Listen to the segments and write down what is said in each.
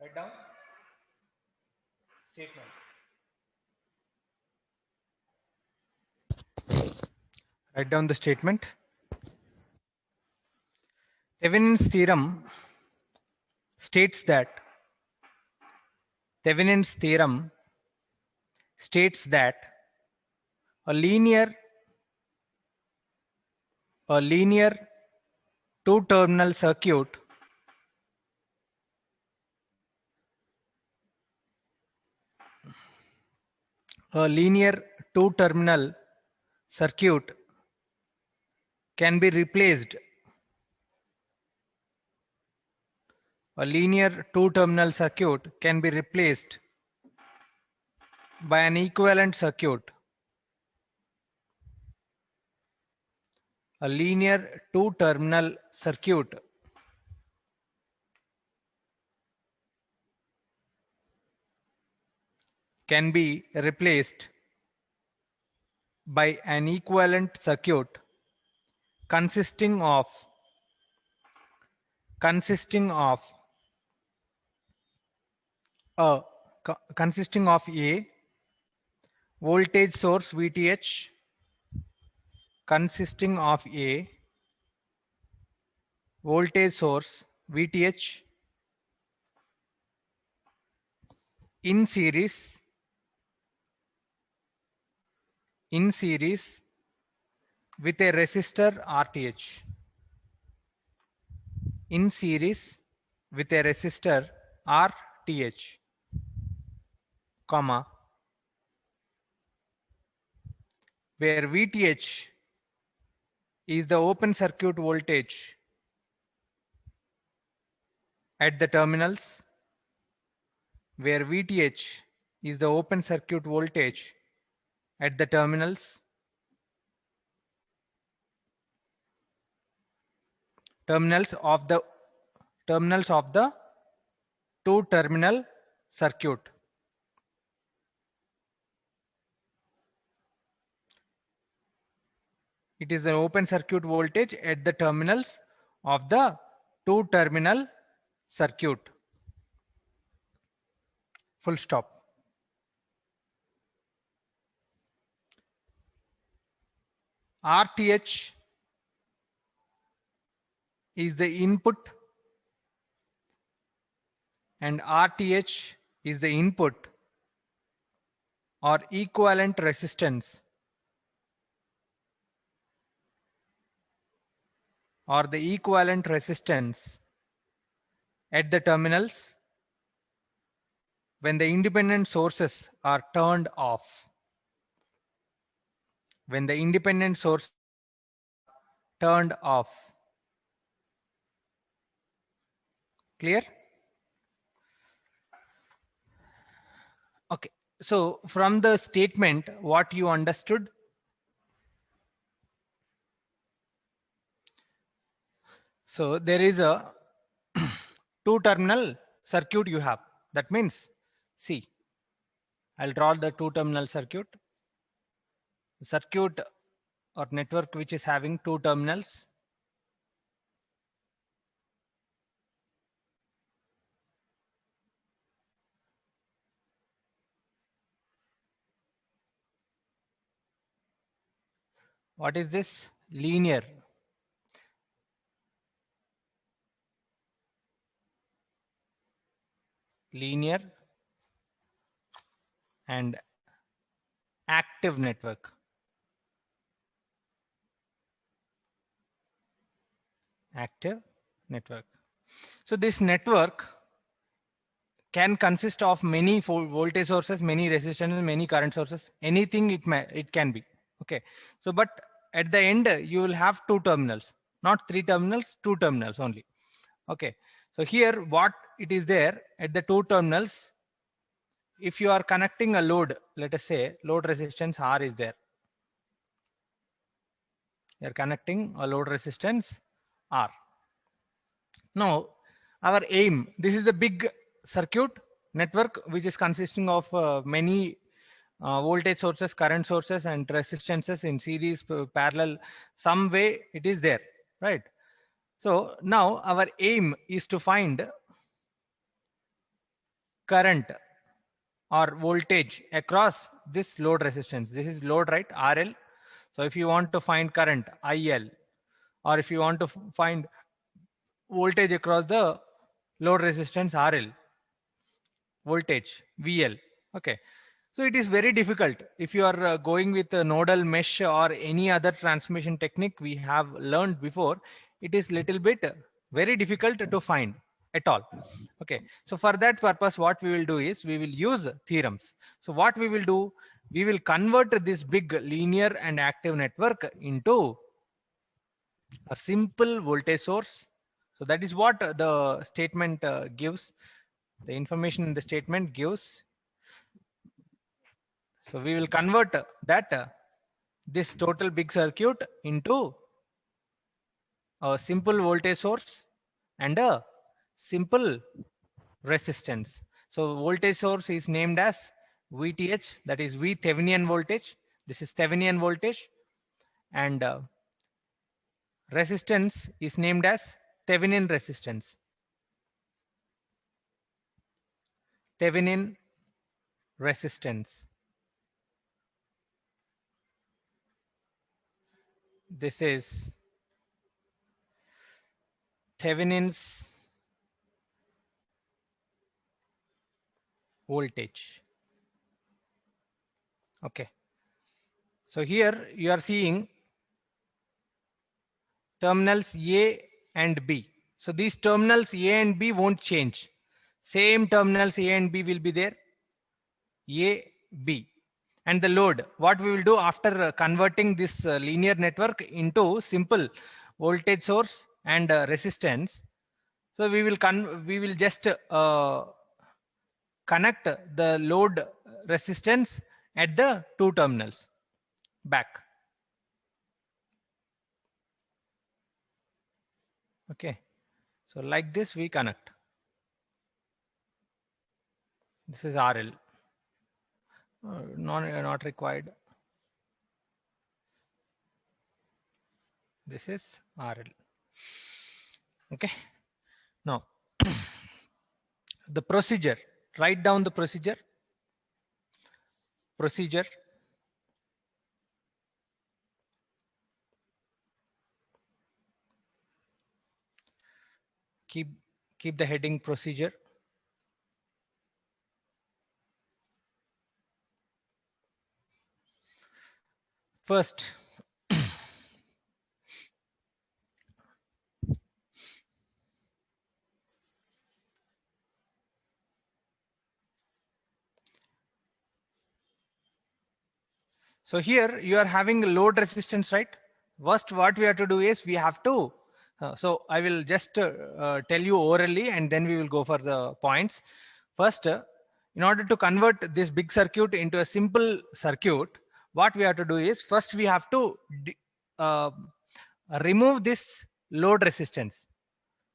Write down statement. Write down the statement. Thevenin's theorem states that Thevenin's theorem states that a linear two-terminal circuit a linear two-terminal circuit can be replaced. A linear two-terminal circuit can be replaced by an equivalent circuit. A linear two-terminal circuit can be replaced by an equivalent circuit consisting of a voltage source VTH, consisting of a voltage source VTH in series with a resistor RTH. In series with a resistor RTH, comma, where VTH is the open circuit voltage at the terminals, where VTH is the open circuit voltage at the terminals of the two terminal circuit. It is the open circuit voltage at the terminals of the two terminal circuit. Full stop. RTH is the input and RTH is the input or equivalent resistance at the terminals when the independent sources are turned off. When the independent sources are turned off. Clear? Okay. So from the statement, what you understood? So there is a two terminal circuit you have. That means, see, I'll draw the two terminal circuit or network which is having two terminals. What is this? Linear. And active network. So this network can consist of many voltage sources, many resistors, many current sources, anything it can be. Okay. So, but at the end, you will have two terminals, not three terminals, two terminals only. Okay. So here, what it is there at the two terminals, if you are connecting a load, let us say load resistance R is there. You are connecting a load resistance R. Now, our aim, this is the big circuit network which is consisting of many voltage sources, current sources and resistances in series, parallel, some way it is there, right? So now our aim is to find current or voltage across this load resistance. This is load, right? RL. So if you want to find current IL, or if you want to find voltage across the load resistance RL, voltage VL. Okay. So it is very difficult if you are going with a nodal mesh or any other transmission technique we have learned before. It is little bit very difficult to find at all. Okay. So for that purpose, what we will do is we will use theorems. So what we will do, we will convert this big linear and active network into a simple voltage source. So that is what the statement gives. The information in the statement gives. So we will convert that this total big circuit into a simple voltage source and a simple resistance. So voltage source is named as VTH, that is V Thevenin voltage. This is Thevenin voltage, and resistance is named as Thevenin resistance. Thevenin resistance. This is Thevenin's voltage. Okay. So here you are seeing terminals A and B. So these terminals A and B won't change. Same terminals A and B will be there. A, B. And the load, what we will do after converting this linear network into simple voltage source and resistance. So we will just connect the load resistance at the two terminals back. Okay. So like this we connect. This is RL. Not required. This is RL. Okay. Now the procedure. Write down the procedure. Procedure. Keep the heading procedure. First, so here you are having load resistance, right? First, what we have to do is we have to. So I will just tell you orally, and then we will go for the points. First, in order to convert this big circuit into a simple circuit, what we have to do is first we have to uh, remove this load resistance.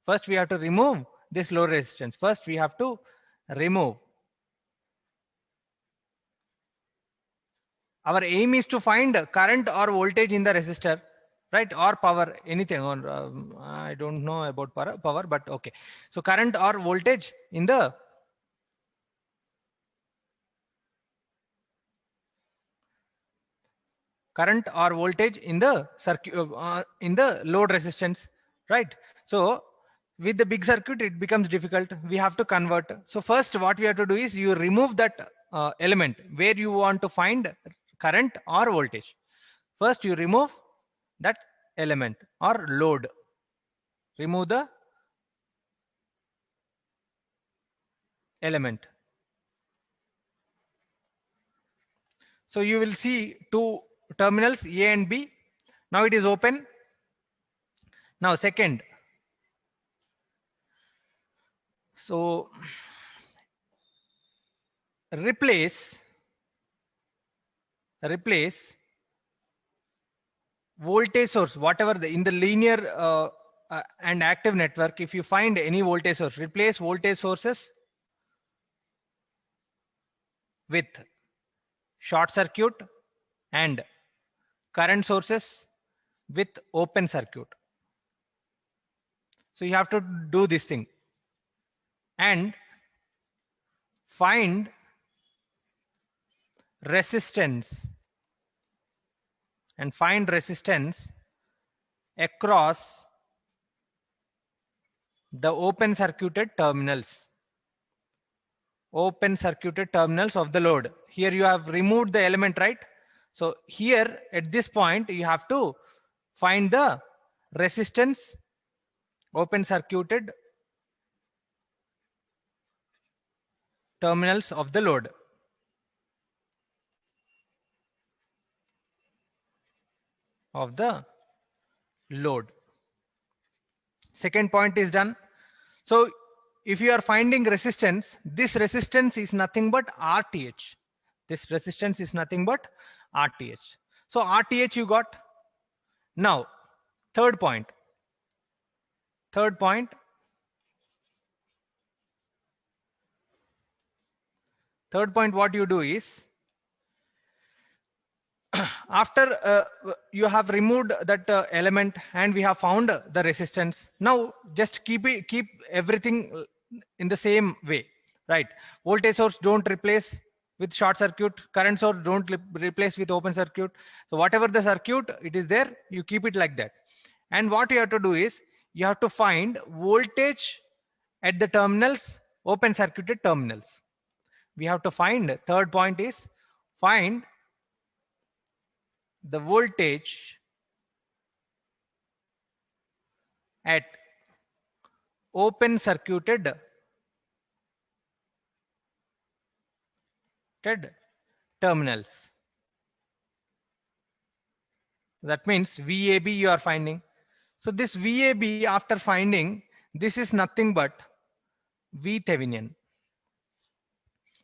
First, we have to remove this load resistance. First, we have to remove. Our aim is to find current or voltage in the resistor, right? Or power, anything. Or I don't know about power, but okay. So current or voltage in the circuit, in the load resistance, right? So with the big circuit it becomes difficult. We have to convert. So first what we have to do is you remove that element where you want to find current or voltage. First you remove that element or load. Remove the element. So you will see two terminals A and B. Now it is open. Now second, so replace voltage source, whatever in the linear and active network. If you find any voltage source, replace voltage sources with short circuit and current sources with open circuit. So you have to do this thing. And find resistance across the open circuited terminals of the load. Here you have removed the element, right? So here at this point you have to find the resistance open circuited terminals of the load. Second point is done. So if you are finding resistance, this resistance is nothing but RTH. So RTH you got. Now, third point, what you do is, after you have removed that element and we have found the resistance, now just keep everything in the same way, right? Voltage source don't replace with short circuit, current source don't replace with open circuit. So whatever the circuit it is there, you keep it like that. And what you have to do is, you have to find voltage at the terminals, open circuited terminals. We have to find, third point is, find the voltage at open circuited terminals. That means VAB you are finding. So this VAB, after finding, this is nothing but VThevenin.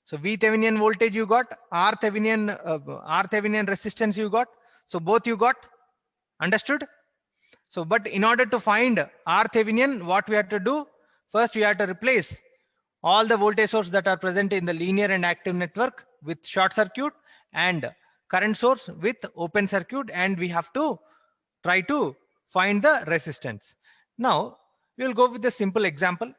So VThevenin voltage you got, RThevenin resistance you got. So both you got. Understood? So, but in order to find RThevenin, what we have to do? First, we have to replace all the voltage sources that are present in the linear and active network with short circuit, and current source with open circuit, and we have to try to find the resistance. Now, we will go with the simple example.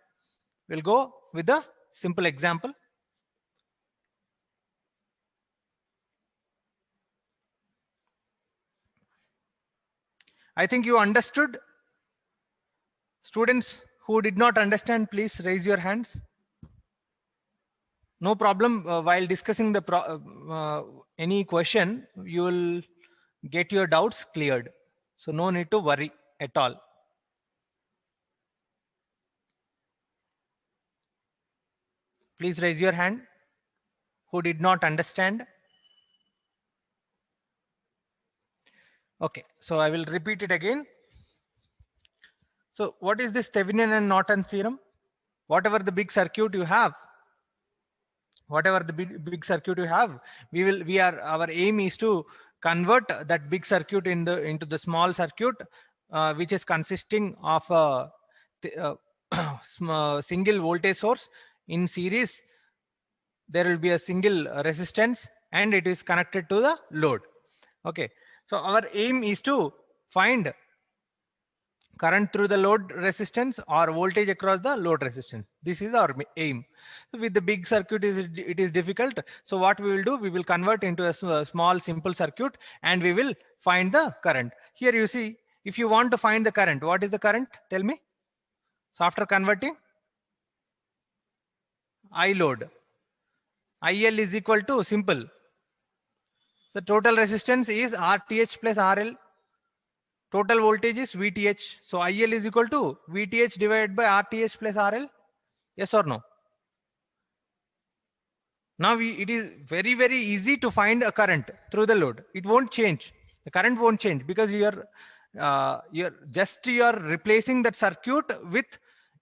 I think you understood. Students who did not understand, please raise your hands. No problem. While discussing the any question, you will get your doubts cleared. So no need to worry at all. Please raise your hand who did not understand. Okay, so I will repeat it again. So what is this Thevenin and Norton theorem? Whatever the big circuit you have, our aim is to convert that big circuit into the small circuit, which is consisting of a single voltage source. In series, there will be a single resistance, and it is connected to the load. Okay, so our aim is to find current through the load resistance or voltage across the load resistance. This is our aim. So with the big circuit, it is difficult. So what we will do, we will convert into a small simple circuit, and we will find the current. Here you see, if you want to find the current, what is the current? Tell me. So after converting, I load, IL is equal to simple. So total resistance is RTH plus RL. Total voltage is VTH. So IL is equal to VTH divided by RTH plus RL. Yes or no? Now it is very, very easy to find a current through the load. It won't change. The current won't change because you're replacing that circuit with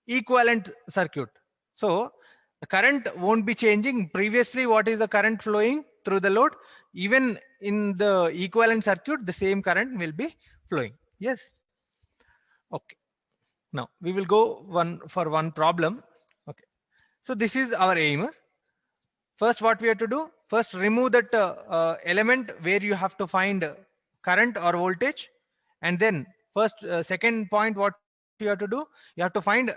equivalent circuit. So the current won't be changing. Previously, what is the current flowing through the load? Even in the equivalent circuit, the same current will be flowing. Yes. Okay. Now we will go one problem. Okay. So this is our aim. First, what we have to do? First, remove that element where you have to find current or voltage, and then second point, what we have to do? you have to do? You have to find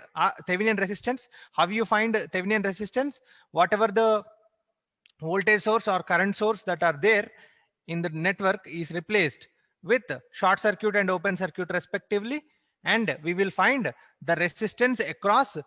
Thevenin resistance. How you find Thevenin resistance? Whatever the voltage source or current source that are there in the network is replaced with short circuit and open circuit respectively, and we will find the resistance across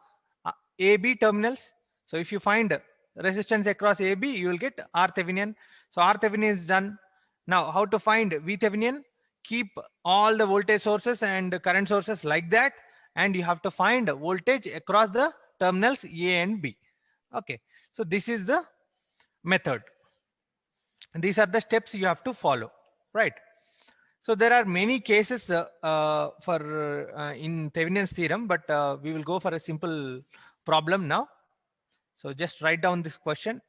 AB terminals. So if you find resistance across AB, you will get R Thevenin. So R Thevenin is done. Now how to find V Thevenin? Keep all the voltage sources and current sources like that, and you have to find voltage across the terminals A and B. Okay, so this is the method. These are the steps you have to follow, right? So there are many cases for in Thevenin's theorem, but we will go for a simple problem now. So just write down this question.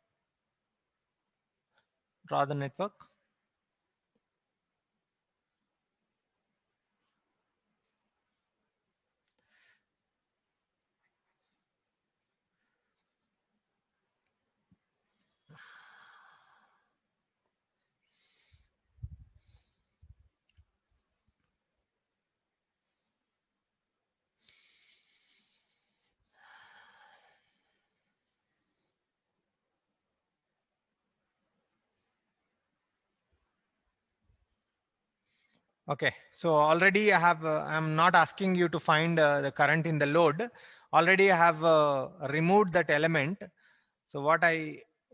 Draw the network. Okay, so already I have, I'm not asking you to find the current in the load. Already I have removed that element. So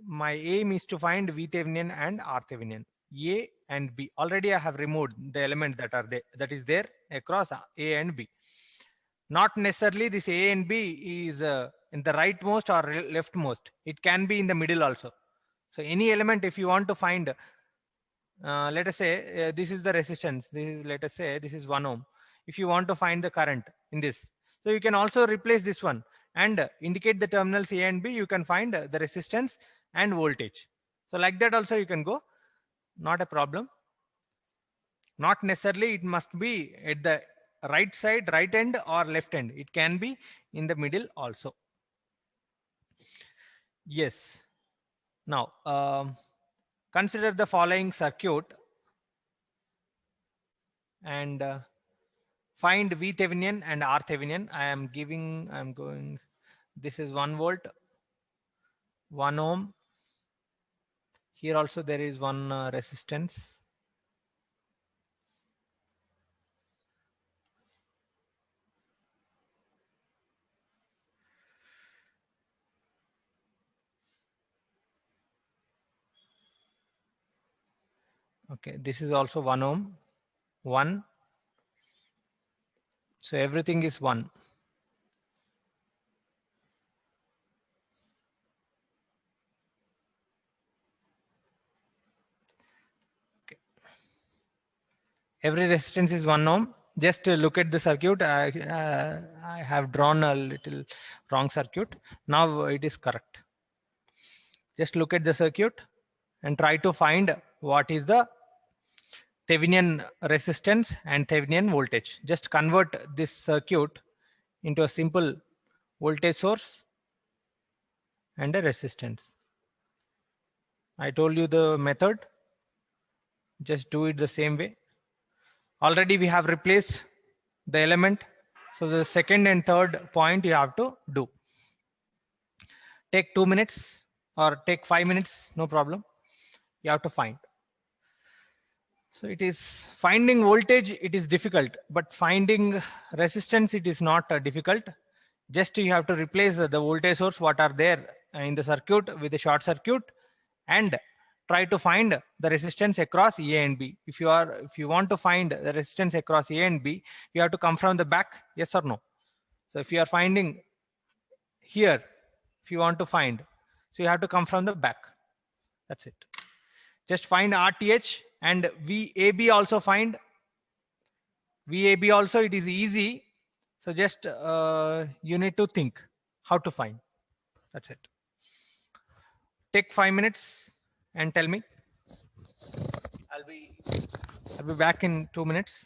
my aim is to find V Thevenin and R Thevenin, A and B. Already I have removed the element that are there, that is there across A and B. Not necessarily this A and B is in the rightmost or leftmost. It can be in the middle also. So any element, if you want to find, let us say this is the resistance. This is, let us say this is 1 ohm. If you want to find the current in this, so you can also replace this one and indicate the terminals A and B. You can find the resistance and voltage. So like that also you can go. Not a problem. Not necessarily it must be at the right side, right end or left end. It can be in the middle also. Yes. Now consider the following circuit and find V Thevenin and R Thevenin. I'm going, this is 1 volt, 1 ohm. Here also there is one resistance. Okay, this is also 1 ohm, 1. So everything is 1. Okay. Every resistance is 1 ohm. Just look at the circuit. I have drawn a little wrong circuit. Now it is correct. Just look at the circuit and try to find what is the Thevenin resistance and Thevenin voltage. Just convert this circuit into a simple voltage source and a resistance. I told you the method. Just do it the same way. Already we have replaced the element. So the second and third point you have to do. Take 2 minutes or take 5 minutes, no problem. You have to find. So it is finding voltage, it is difficult, but finding resistance, it is not difficult. Just you have to replace the voltage source what are there in the circuit with the short circuit and try to find the resistance across A and B. If you want to find the resistance across A and B, you have to come from the back, yes or no? So if you are finding here, if you want to find, so you have to come from the back. That's it. Just find RTH and VAB also find. VAB also, it is easy. So just you need to think how to find. That's it. Take 5 minutes and tell me. I'll be back in 2 minutes.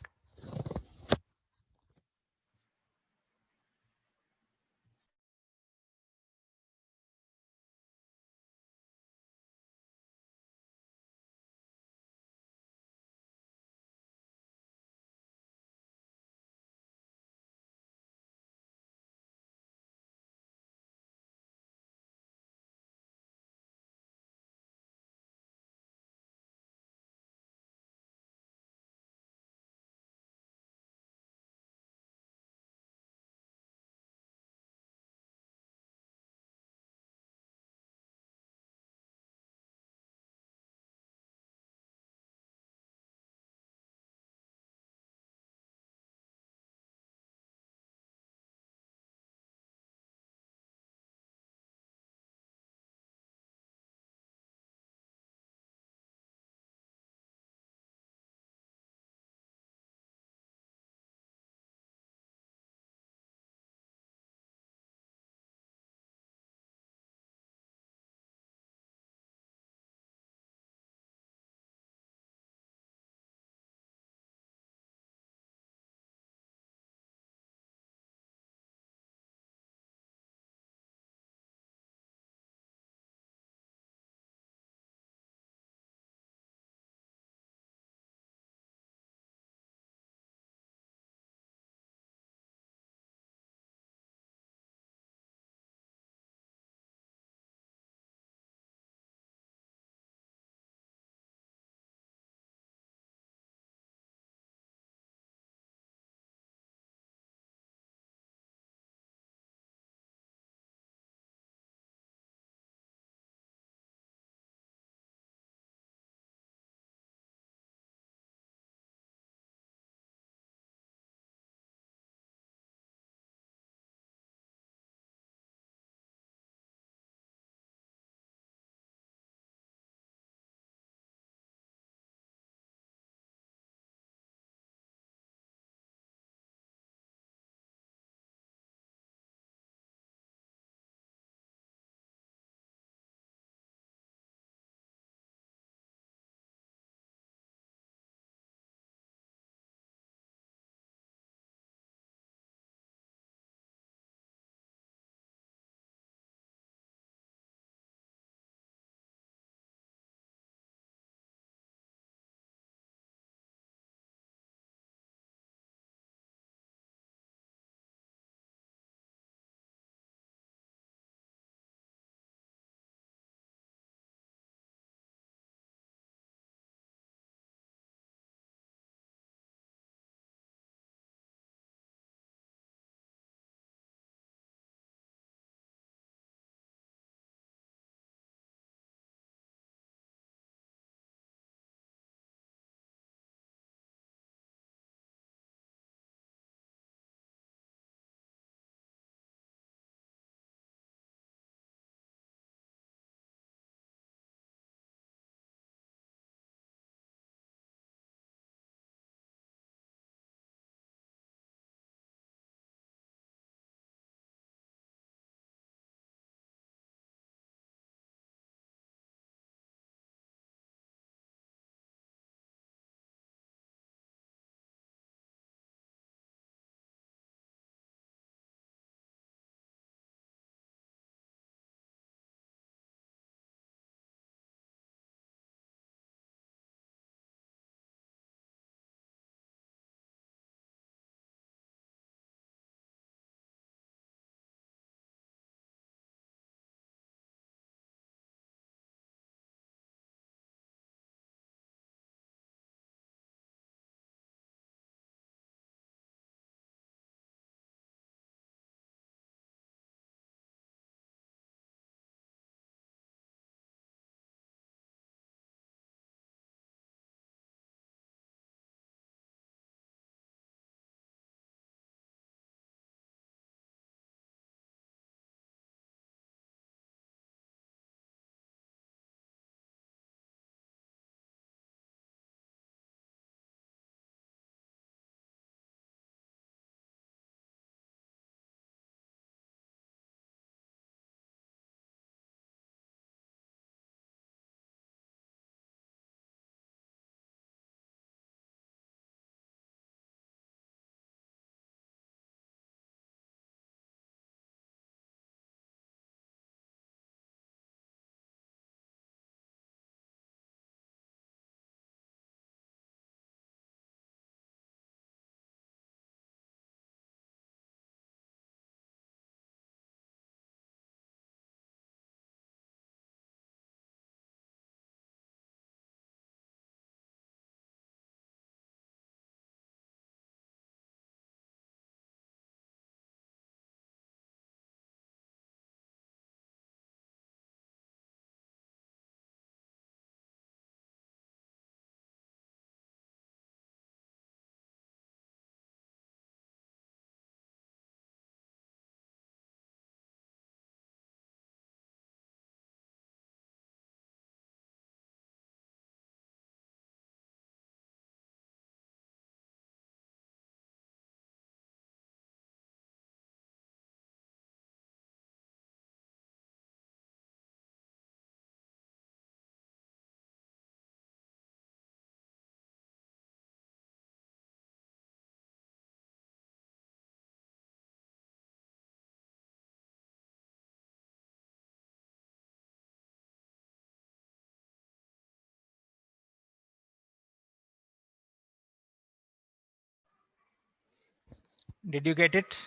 Did you get it?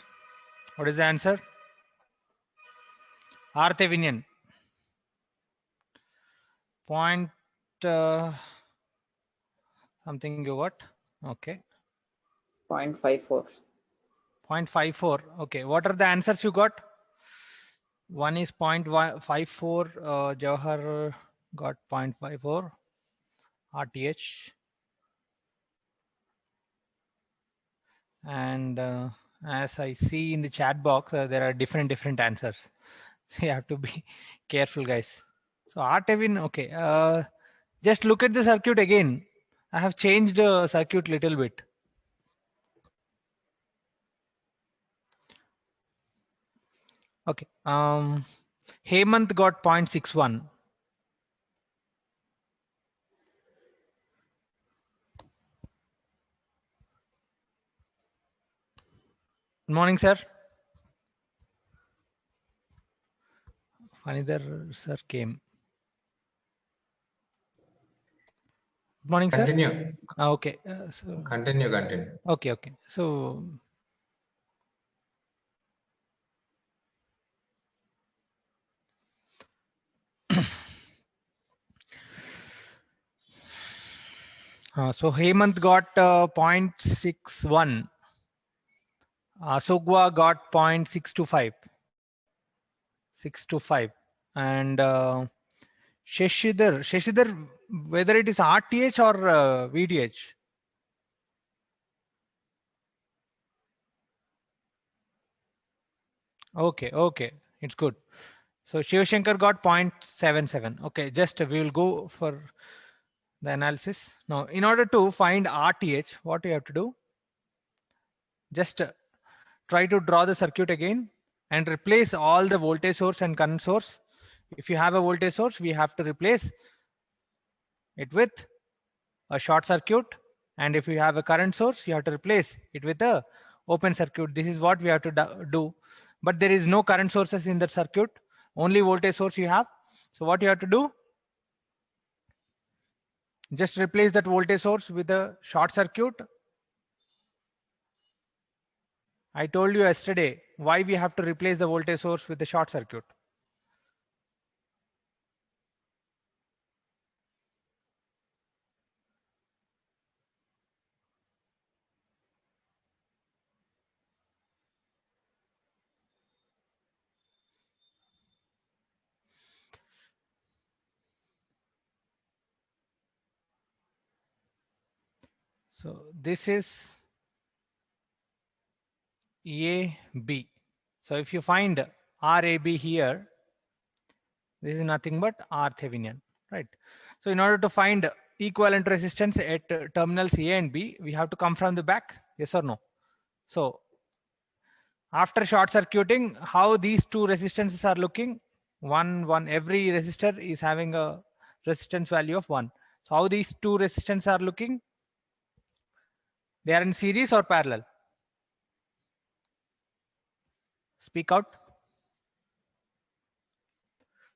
What is the answer? RThevenin. Point something you got? Okay. 0.54. 0.54. Okay. What are the answers you got? One is 0.54. Jawahar got 0.54. RTH. And as I see in the chat box, there are different answers. So you have to be careful, guys. So RThevenin, okay. Just look at the circuit again. I have changed the circuit little bit. Okay. Hemant got 0.61. Good morning, sir. Fanidhar sir came. Good morning, sir. Continue. Okay. Continue. Okay. So so Hemant got 0.61. Sugwa got 0.625. 625. And Sheshidhar, whether it is RTH or VDH? Okay. It's good. So Shiv Shankar got 0.77. Okay, just we will go for the analysis. Now, in order to find RTH, what you have to do? Just try to draw the circuit again and replace all the voltage source and current source. If you have a voltage source, we have to replace it with a short circuit. And if you have a current source, you have to replace it with a open circuit. This is what we have to do. But there is no current sources in that circuit, only voltage source you have. So what you have to do? Just replace that voltage source with a short circuit. I told you yesterday why we have to replace the voltage source with the short circuit. So this is AB. So if you find RAB here, this is nothing but RThevenin, right? So in order to find equivalent resistance at terminals A and B, we have to come from the back, yes or no? So after short circuiting, how these two resistances are looking? One. Every resistor is having a resistance value of 1. So how these two resistance are looking? They are in series or parallel? Speak out.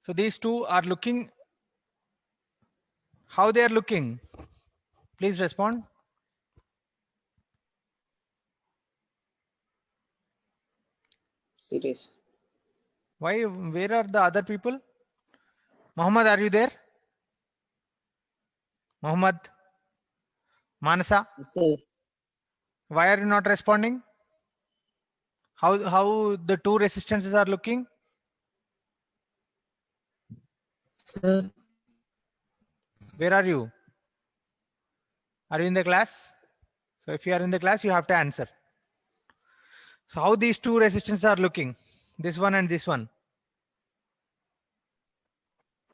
So these two are looking. How they are looking? Please respond. Series. Why? Where are the other people? Mohammed, are you there? Mohammed, Manasa, Sir. why are you not responding? How the two resistances are looking? Sir. Where are you? Are you in the class? So if you are in the class, you have to answer. So how these two resistances are looking? This one and this one.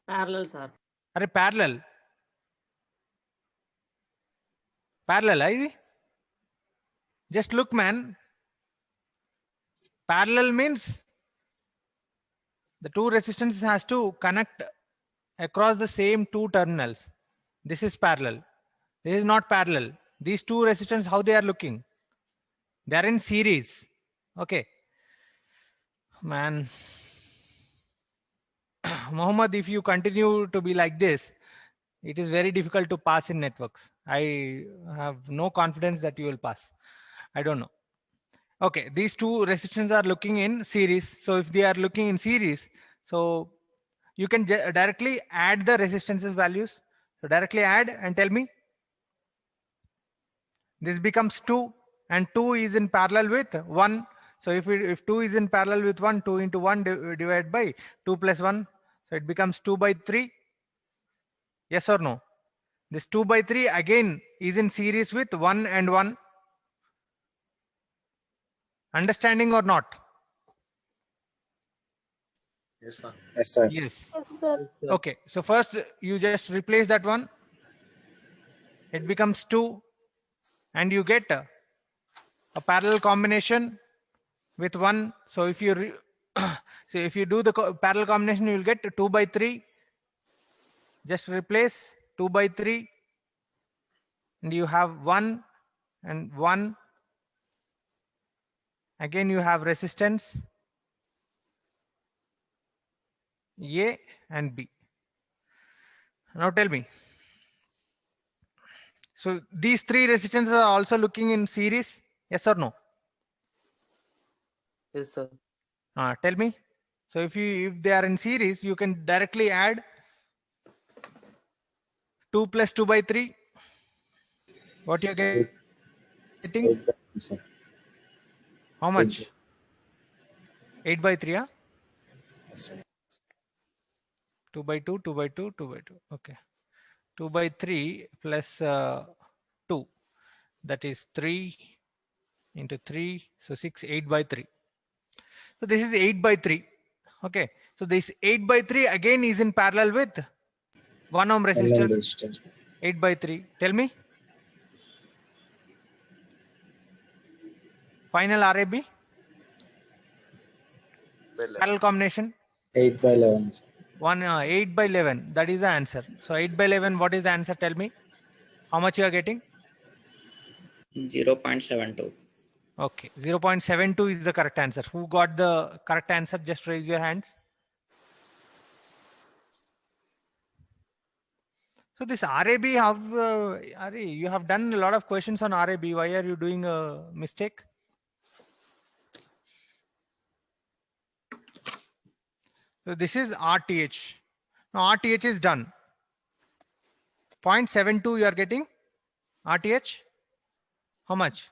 Parallel, sir. Are parallel? Parallel, I. Just look, man. Parallel means the two resistances has to connect across the same two terminals. This is parallel. This is not parallel. These two resistance, how they are looking? They are in series. Okay. Man. Mohammed, if you continue to be like this, it is very difficult to pass in networks. I have no confidence that you will pass. I don't know. Okay, these two resistors are looking in series. So if they are looking in series, so you can directly add the resistances values. So directly add and tell me. This becomes 2 and 2 is in parallel with 1. So if 2 is in parallel with 1, 2 into 1 divided by 2 plus 1. So it becomes 2 by 3. Yes or no? This 2 by 3 again is in series with 1 and 1. Understanding or not? Yes, sir. Yes, sir. Yes. Yes, sir. Okay. So first you just replace that one. It becomes 2 and you get a parallel combination with 1. So if you so if you do the parallel combination, you will get 2 by 3. Just replace 2 by 3 and you have 1 and 1. Again you have resistance A and B. Now tell me. So these three resistances are also looking in series. Yes or no? Yes, sir. Tell me. So if they are in series, you can directly add 2 plus 2 by 3. What you are getting? 8 by 3, sir. How much? 8 by 3, huh? Yes, sir. 2 by 2, 2 by 2, 2 by 2. Okay. 2 by 3 plus 2. That is 3 into 3. So 6, 8 by 3. So this is 8 by 3. Okay. So this 8 by 3 again is in parallel with 1 ohm resistor. Resistor. 8 by 3. Tell me. Final RAB. Parallel combination. 8 by 11. Sir. 8 by 11. That is the answer. So 8 by 11. What is the answer? Tell me. How much you are getting? 0.72. Okay. 0.72 is the correct answer. Who got the correct answer? Just raise your hands. So this RAB, you have done a lot of questions on RAB. Why are you doing a mistake? So this is RTH. Now RTH is done. 0.72 you are getting. RTH. How much?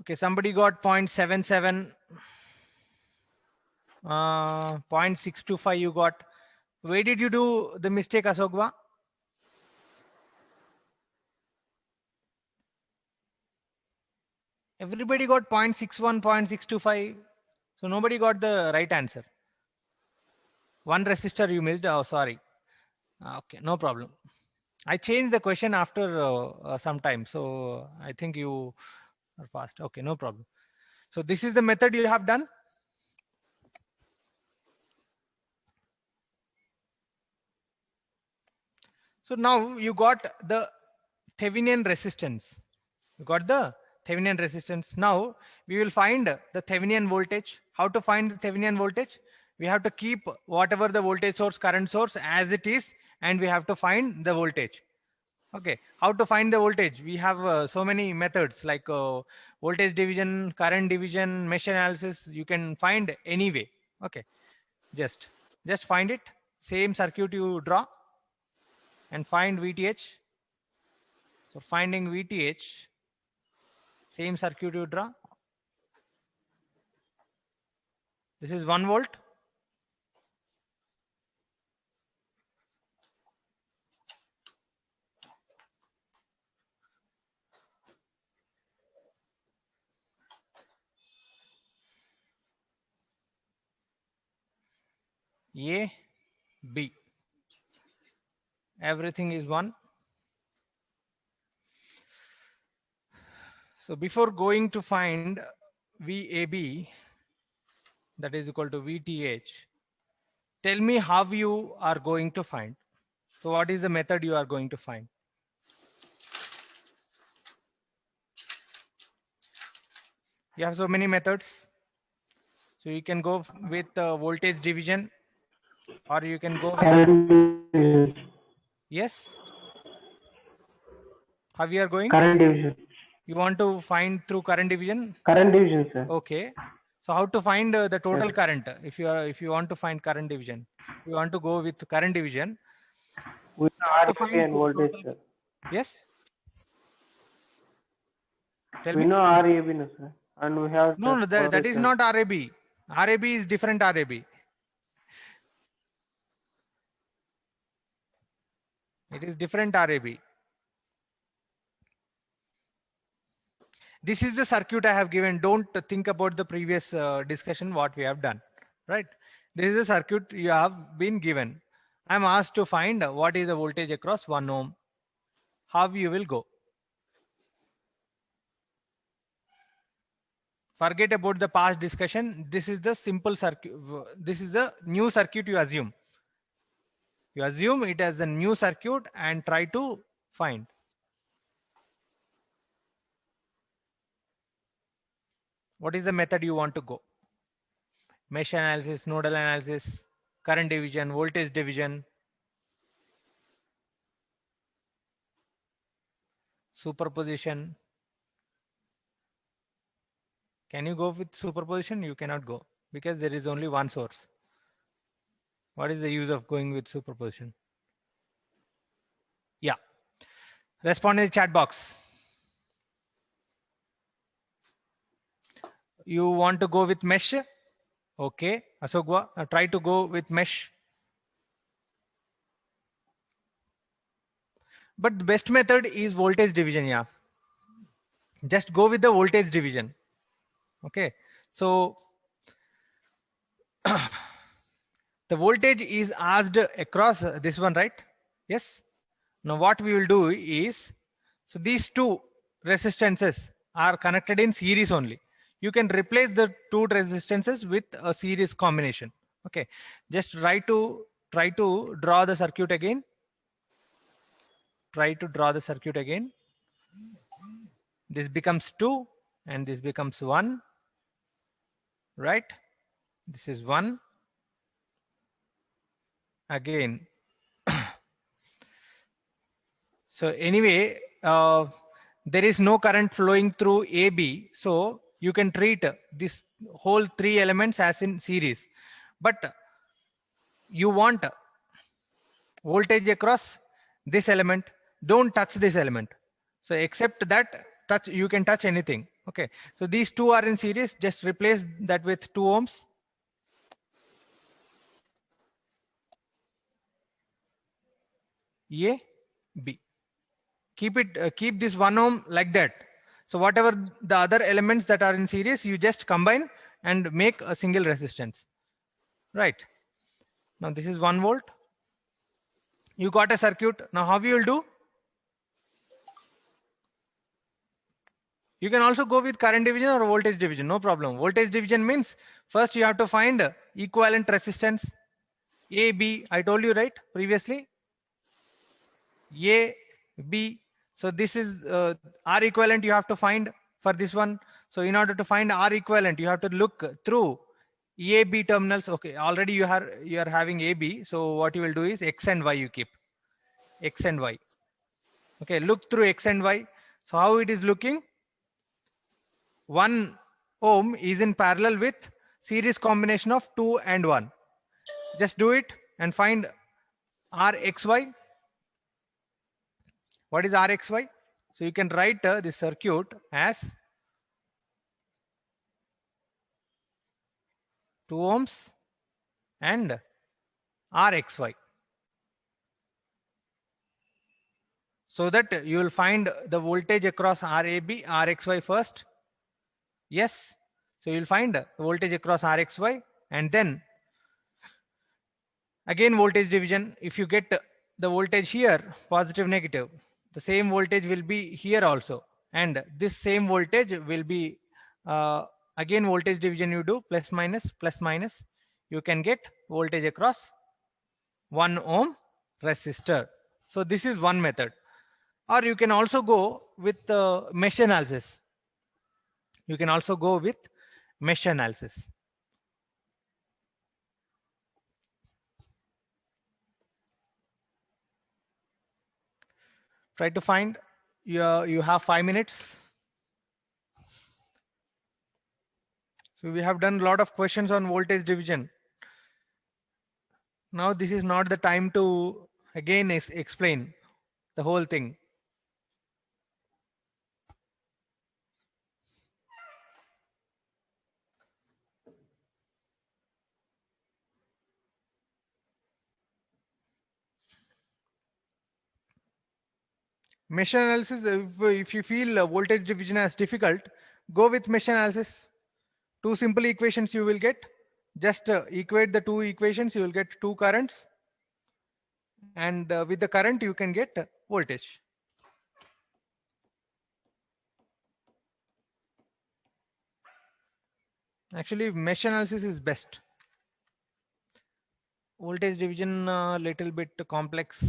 Okay, somebody got 0.77. 0.625 you got. Where did you do the mistake, Asogwa? Everybody got 0.61, 0.625. So nobody got the right answer. One resistor you missed. Oh, sorry. Okay, no problem. I changed the question after some time. So I think you are fast. Okay, no problem. So this is the method you have done. So now you got the Thevenin resistance. You got the Thevenin resistance. Now we will find the Thevenin voltage. How to find the Thevenin voltage? We have to keep whatever the voltage source, current source as it is, and we have to find the voltage. Okay, how to find the voltage? We have so many methods like voltage division, current division, mesh analysis. You can find any way. Okay, just find it. Same circuit you draw and find VTH. So finding VTH, same circuit you draw. This is 1 volt. A, B. Everything is 1. So before going to find VAB, that is equal to VTH, tell me how you are going to find. So what is the method you are going to find? You have so many methods. So you can go with voltage division, or you can go with, yes. How we are going? Current division. You want to find through current division? Current division, sir. Okay. So how to find the total Yes. current? If you want to find current division, you want to go with current division. We You have to know RAB find and voltage, sir. Yes. Tell We me. know RAB, no, sir. And we have No, that is sir. not RAB. RAB is different RAB. It is different RAB. This is the circuit I have given. Don't think about the previous discussion what we have done, right? This is the circuit you have been given. I'm asked to find what is the voltage across 1 ohm. How you will go? Forget about the past discussion. This is the simple circuit. This is the new circuit you assume. You assume it as a new circuit and try to find. What is the method you want to go? Mesh analysis, nodal analysis, current division, voltage division, superposition. Can you go with superposition? You cannot go because there is only one source. What is the use of going with superposition? Yeah. Respond in the chat box. You want to go with mesh? Okay. Asogwa, try to go with mesh. But the best method is voltage division. Yeah. Just go with the voltage division. Okay. So the voltage is asked across this one, right? Yes. Now what we will do is, so these two resistances are connected in series only. You can replace the two resistances with a series combination. Okay. Just try to draw the circuit again. Try to draw the circuit again. This becomes 2 and this becomes 1. Right? This is 1. Again. So anyway, there is no current flowing through AB. So you can treat this whole 3 elements as in series. But you want voltage across this element. Don't touch this element. So except that, you can touch anything. Okay. So these two are in series. Just replace that with 2 ohms. A, B. Keep this 1 ohm like that. So whatever the other elements that are in series, you just combine and make a single resistance. Right. Now this is 1 volt. You got a circuit. Now how you will do? You can also go with current division or voltage division. No problem. Voltage division means first you have to find equivalent resistance. A, B, I told you right previously. A, B. So this is R equivalent you have to find for this one. So in order to find R equivalent, you have to look through A, B terminals. Okay, already you are having A, B. So what you will do is X and Y you keep. X and Y. Okay, look through X and Y. So how it is looking? 1 ohm is in parallel with series combination of 2 and 1. Just do it and find RXY. What is RXY? So you can write this circuit as 2 ohms and RXY. So that you will find the voltage across RAB, RXY first. Yes. So you'll find the voltage across RXY and then again voltage division. If you get the voltage here, positive, negative, the same voltage will be here also. And this same voltage will be again voltage division you do plus minus. You can get voltage across 1 ohm resistor. So this is one method. Or you can also go with mesh analysis. You can also go with mesh analysis. Try to find You have 5 minutes. So we have done a lot of questions on voltage division. Now this is not the time to again explain the whole thing. Mesh analysis, if you feel voltage division as difficult, go with mesh analysis. Two simple equations you will get. Just equate the two equations, you will get two currents. And with the current, you can get voltage. Actually, mesh analysis is best. Voltage division, little bit complex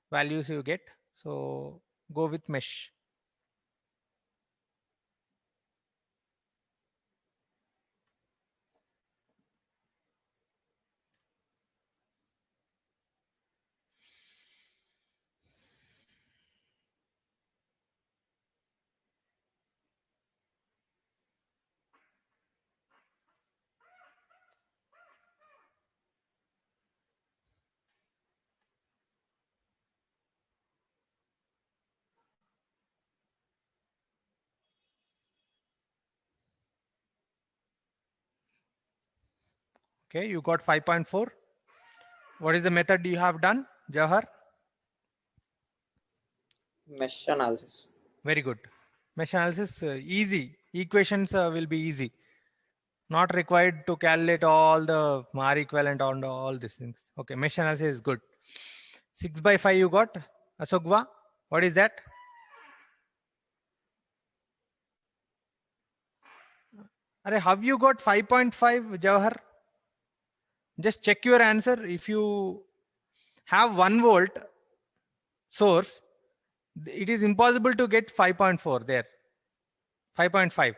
values you get. So go with mesh. Okay, you got 5.4. What is the method you have done, Jawahar? Mesh analysis. Very good. Mesh analysis, easy. Equations will be easy. Not required to calculate all the R equivalent on all these things. Okay, mesh analysis is good. 6/5 you got, Asogwa. What is that? Are have you got 5.5, Jawahar? Just check your answer. If you have 1 volt source, it is impossible to get 5.4 there. 5.5.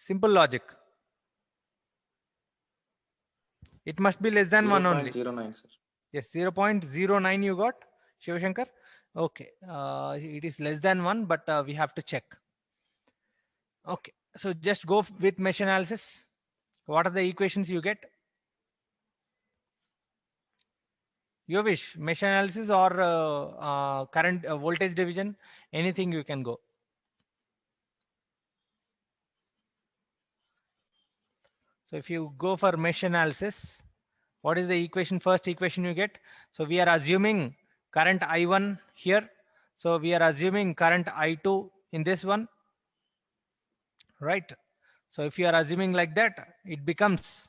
Simple logic. It must be less than 1 only. 0.09, sir. Yes, 0.09 you got, Shivashankar. Okay, it is less than 1, but we have to check. Okay, so just go with mesh analysis. What are the equations you get? Your wish, mesh analysis or current voltage division, anything you can go. So if you go for mesh analysis, what is the equation? First equation you get. So we are assuming current I1 here. So we are assuming current I2 in this one, right? So if you are assuming like that, it becomes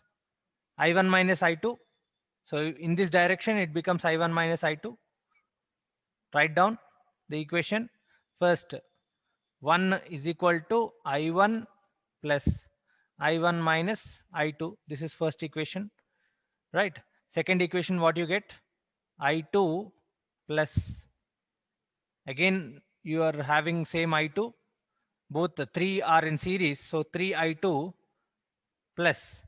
I1 minus I2. So in this direction, it becomes I1 minus I2. Write down the equation. First, 1 is equal to I1 plus I1 minus I2. This is first equation, right? Second equation, what you get? I2 plus, again, you are having same I2. Both the 3 are in series. So 3I2 plus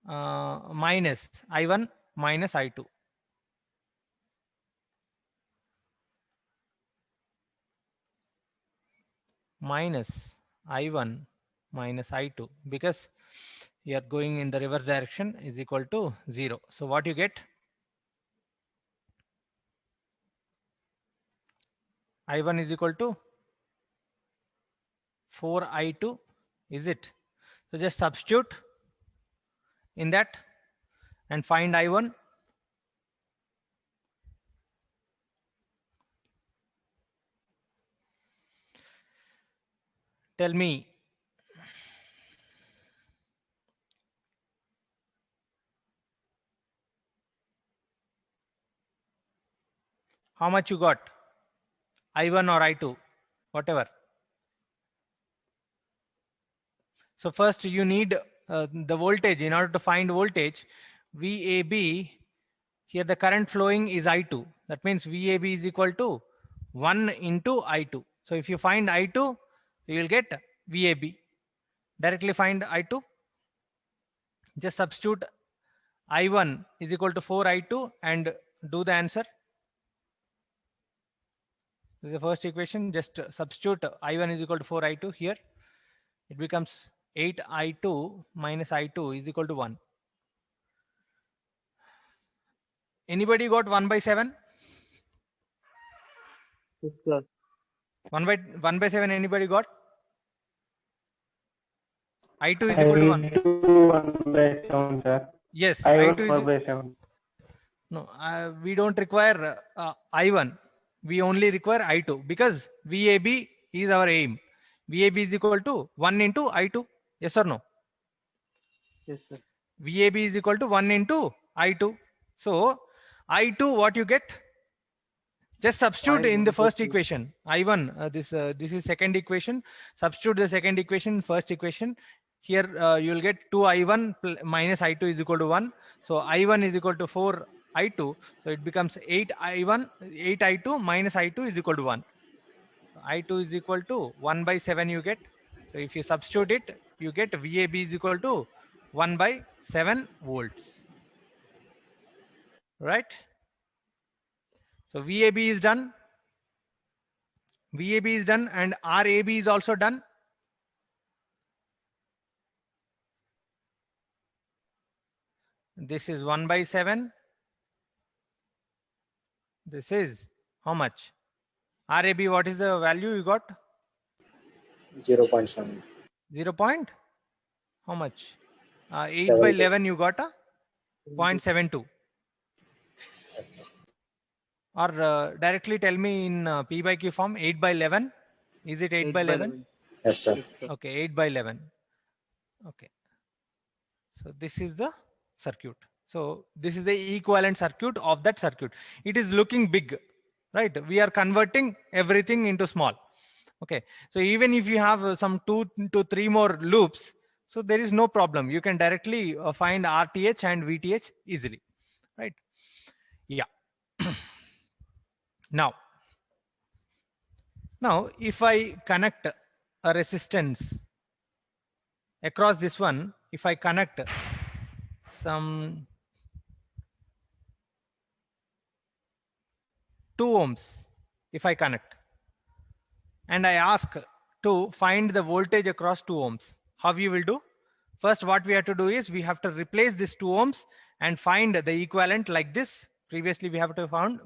minus I1 minus I2. Minus I1 minus I2, because you are going in the reverse direction, is equal to 0. So what you get? I1 is equal to 4I2, is it? So just substitute in that and find I1. Tell me, how much you got? I1 or I2, whatever. So first you need the voltage. In order to find voltage, VAB, here the current flowing is I2. That means VAB is equal to 1 into I2. So if you find I2, you will get VAB. Directly find I2. Just substitute I1 is equal to 4I2 and do the answer. This is the first equation. Just substitute I1 is equal to 4I2 here. It becomes 8I2 minus I2 is equal to 1. Anybody got 1 by 7? Yes, sir. 1 by 7 anybody got? I2 is I equal to 1. do 1/7, sir. Yes, I I2 want is 4/7. no. We don't require I1. We only require I2 because VAB is our aim. VAB is equal to 1 into I2. Yes or no? Yes, sir. VAB is equal to 1 into I2. So I2 what you get? Just substitute in the first equation. I1 this is second equation. Substitute the second equation, first equation. Here you will get 2I1 minus I2 is equal to 1. So I1 is equal to 4I2. So it becomes 8I2 minus I2 is equal to 1. I2 is equal to 1 by 7 you get. So if you substitute it, you get VAB is equal to 1 by 7 volts. Right? So VAB is done. VAB is done and RAB is also done. This is 1 by 7. This is how much? RAB, what is the value you got? 0.7. 0 point? How much? 8 7%. by 11 you got a 0.72. Or directly tell me in P by Q form 8 by 11. Is it 8 by 11? Yes, sir. Yes, sir. Okay, 8 by 11. Okay. So this is the circuit. So this is the equivalent circuit of that circuit. It is looking big, right? We are converting everything into small. Okay. So even if you have some 2 to 3 more loops, so there is no problem. You can directly find RTH and VTH easily, right? Yeah. Now if I connect a resistance across this one, if I connect some 2 ohms, if I connect and I ask to find the voltage across 2 ohms, how we will do? First, what we have to do is we have to replace this 2 ohms and find the equivalent like this. Previously we have found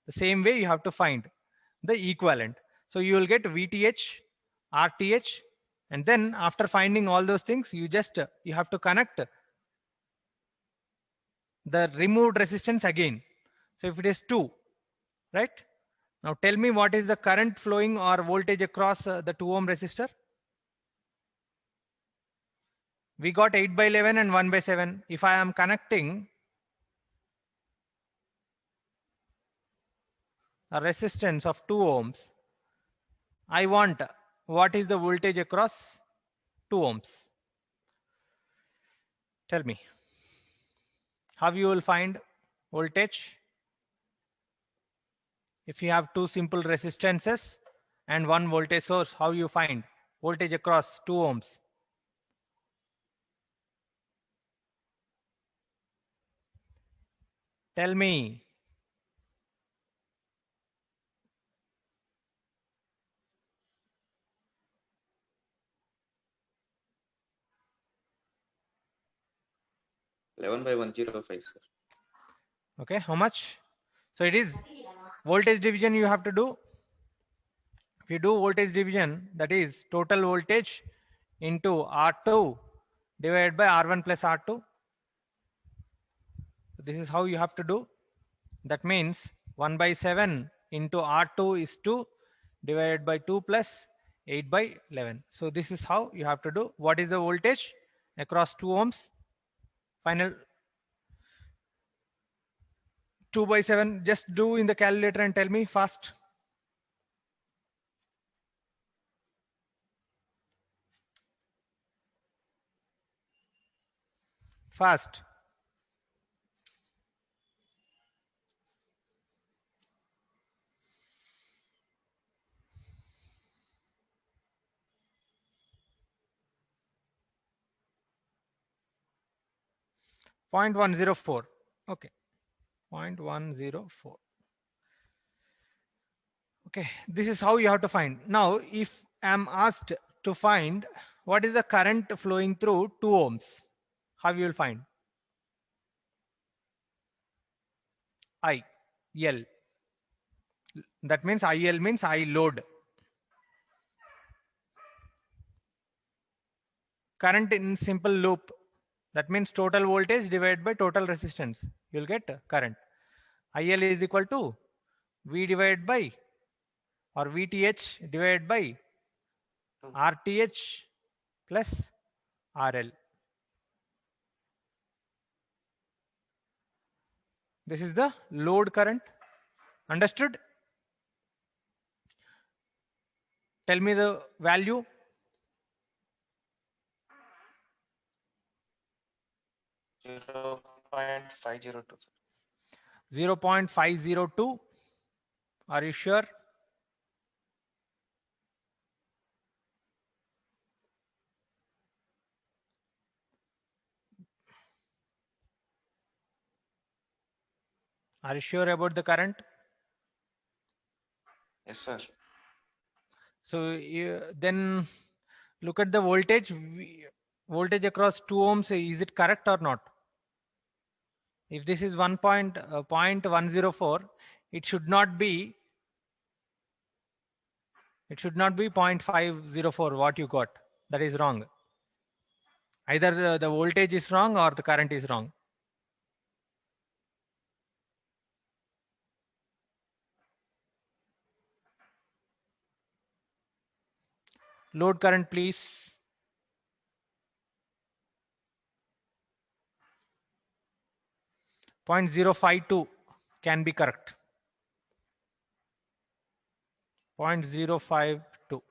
the same way you have to find the equivalent. So you will get VTH, RTH, and then after finding all those things, you have to connect the removed resistance again. So if it is 2, right? Now tell me what is the current flowing or voltage across the 2 ohm resistor? We got 8 by 11 and 1 by 7. If I am connecting a resistance of 2 ohms, I want what is the voltage across 2 ohms? Tell me. How you will find voltage? If you have 2 simple resistances and 1 voltage source, how you find voltage across 2 ohms? Tell me. Eleven by 105, sir. Okay, how much? So it is voltage division you have to do. If you do voltage division, that is total voltage into R2 divided by R1 plus R2. This is how you have to do. That means 1 by 7 into R2 is 2 divided by 2 plus 8 by 11. So this is how you have to do. What is the voltage across 2 ohms? Final 2 by 7. Just do in the calculator and tell me fast. Fast. Point 104. Okay. 0.104. Okay, this is how you have to find. Now, if I'm asked to find what is the current flowing through 2 ohms, how you will find? I, L. That means IL means I load. Current in simple loop. That means total voltage divided by total resistance. You'll get current. IL is equal to V divided by or VTH divided by RTH plus RL. This is the load current. Understood? Tell me the value. 0.502. 0.502. Are you sure? Are you sure about the current? Yes, sir. So then look at the voltage. Voltage across 2 ohms. Is it correct or not? If this is 1.104, it should not be 0.504 what you got. That is wrong. Either the voltage is wrong or the current is wrong. Load current, please. Point 0.052 can be correct. 0.052.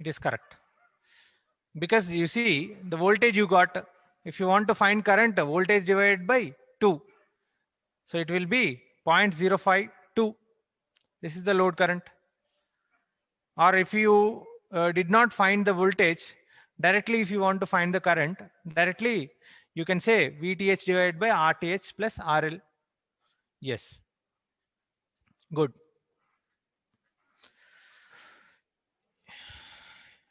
It is correct. Because you see the voltage you got, if you want to find current, voltage divided by 2. So it will be 0.052. This is the load current. Or if you did not find the voltage, directly if you want to find the current, directly you can say VTH divided by RTH plus RL. Yes. Good.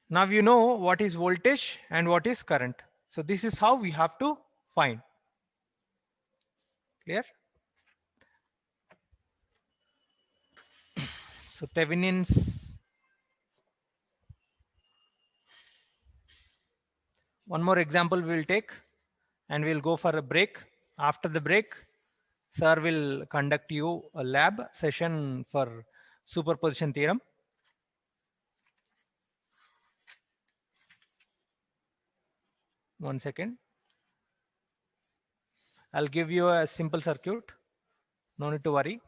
Now you know what is voltage and what is current. So this is how we have to find. Clear? So Thevenin's. One more example we'll take and we'll go for a break. After the break, sir will conduct you a lab session for superposition theorem. One second. I'll give you a simple circuit. No need to worry.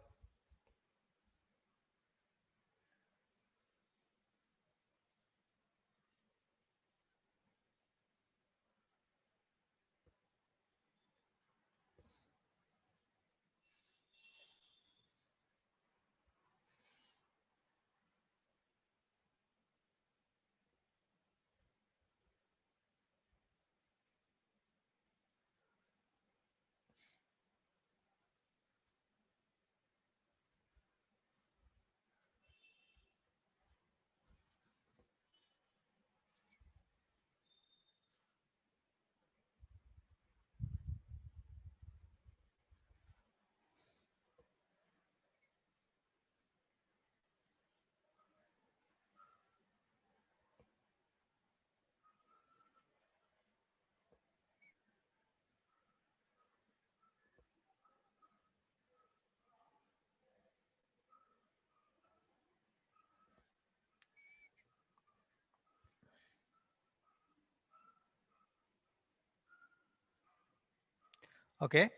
Okay.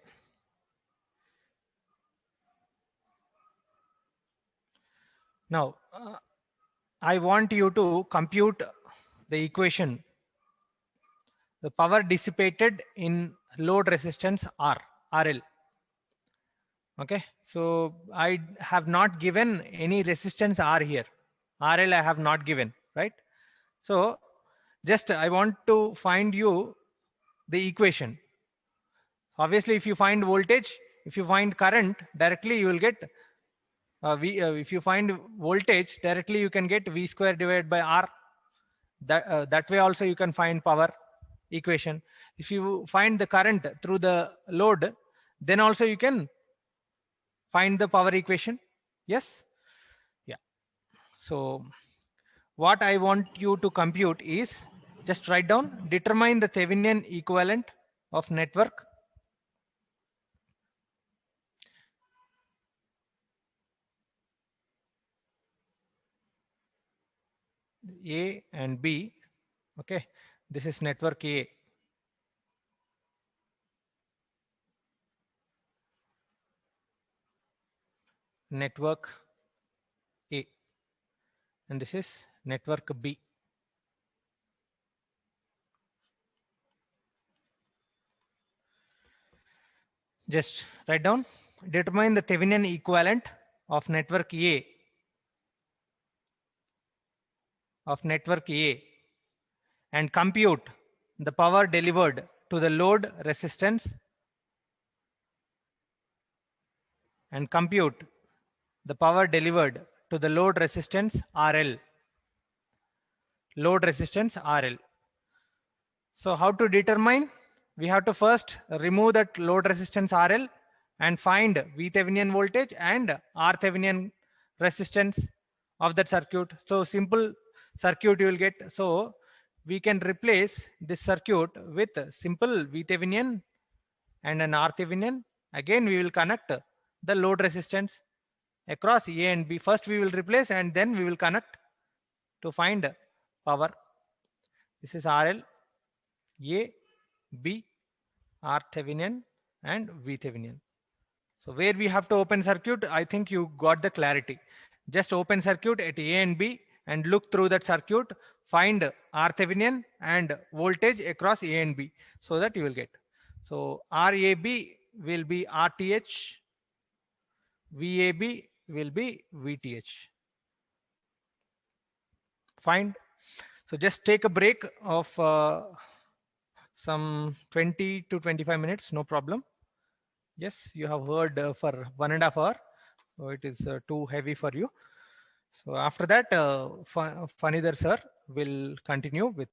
Now, I want you to compute the equation, the power dissipated in load resistance RL. Okay. So I have not given any resistance R here. RL I have not given, right? So just I want to find you the equation. Obviously, if you find voltage, if you find current, directly you will get if you find voltage directly, you can get V square divided by R. That way also you can find power equation. If you find the current through the load, then also you can find the power equation. Yes. Yeah. So what I want you to compute is, just write down, determine the Thevenin equivalent of network. A and B. Okay. This is network A. Network A. And this is network B. Just write down, determine the Thevenin equivalent of network A, and compute the power delivered to the load resistance, RL. So how to determine? We have to first remove that load resistance RL and find VThevenin voltage and RThevenin resistance of that circuit. So simple circuit you will get. So we can replace this circuit with simple VThevenin and an RThevenin. Again, we will connect the load resistance across A and B. First we will replace and then we will connect to find power. This is RL, A, B, RThevenin and VThevenin. So where we have to open circuit, I think you got the clarity. Just open circuit at A and B and look through that circuit, find RThevenin and voltage across A and B, so that you will get. So RAB will be RTH, VAB will be VTH. Fine. So just take a break of some 20 to 25 minutes, no problem. Yes, you have heard for 1.5 hours, so it is too heavy for you. So after that, Fanidhar sir will continue with